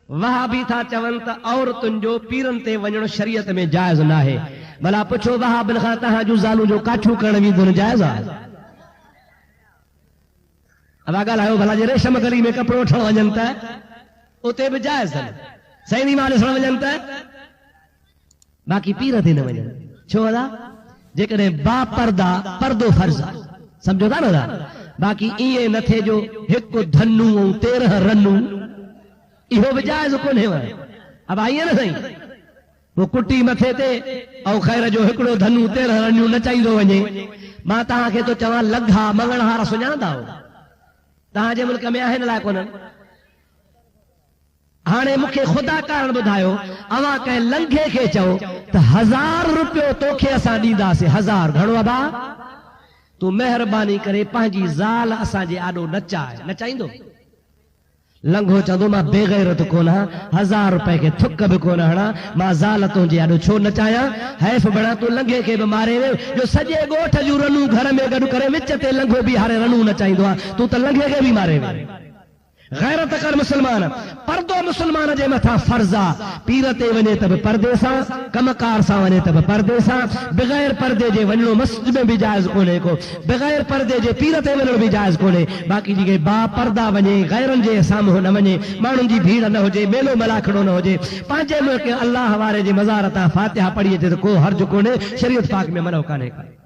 वहाबी था चवन त औरतुन जो पीरन ते वञण शरीयत में जायज ना है। भला पुछो वहाबिन खां तहां जूं ज़ालूं जो काठू करण वेंदियूं जायज आहे? अब ॻाल्हायो भला जे रेशम गली में कपिड़ो वठण वञनि त उते बि जायज अथनि, सही माल ॾिसण वञनि त, बाक़ी पीर ते न वञनि। छो अदा? जेकॾहिं बा पर्दा पर्दो फर्ज़ आहे, सम्झो था न अदा? बाक़ी ईअं न थिए जो हिकु धनु ऐं 13 रनू, इहो बि जायज़ कोन्हे। अब ईअं न साईं, वो कुटी मथे ते ऐं ख़ैर जो हिकिड़ो धनु 13 रनियूं नचाईंदो वञे। मां तव्हांखे तो चवां लंघा मंगणहार सुञाणंदा हो? तव्हांजे मुल्क में आहिनि अलाए कोन्हनि? हाणे मूंखे ख़ुदा कारण ॿुधायो, अवां कंहिं लंघे खे चओ त 1000 रुपयो तोखे असां ॾींदासीं, 1000 घणो आहे भा? तूं महिरबानी करे पंहिंजी ज़ाल असांजे आॾो नचाए, नचाईंदो? लंघो चवंदो मां बेगैरत कोन आहियां, 1000 रुपए खे थुक बि कोन हणा, मां ज़ाल तुंहिंजे आॾो छो नचायां? हैफ़ बणा तूं लंघे खे बि मारे वियो, जो सॼे ॻोठ जूं रनूं घर में गॾु करे विच ते लंघो बि हारे रनूं नचाईंदो आहे, तूं त लंघे खे बि मारे वियो। गैरत कर मुसलमान, पर्दो मुसलमान जे मथां फर्ज़ आहे। पीर ते वञे त बि पर्दे सां, कमकार सां वञे त बि पर्दे सां, बग़ैर पर्दे जे वञणो मस्जिद में बि जायज़ कोन्हे को, बग़ैर पर्दे जे पीर ते वञणो बि जायज़ कोन्हे। बाक़ी जेके बा पर्दा वञे, गैरनि जे साम्हूं न वञे, माण्हुनि जी भीड़ न हुजे, मेलो मलाखड़ो न हुजे, पंहिंजे मुल्क अल्लाह वारे जे मज़ार तां फातिहा पढ़ी अचे त को हर्ज कोन्हे, शरीयत पाक में मनो कान्हे।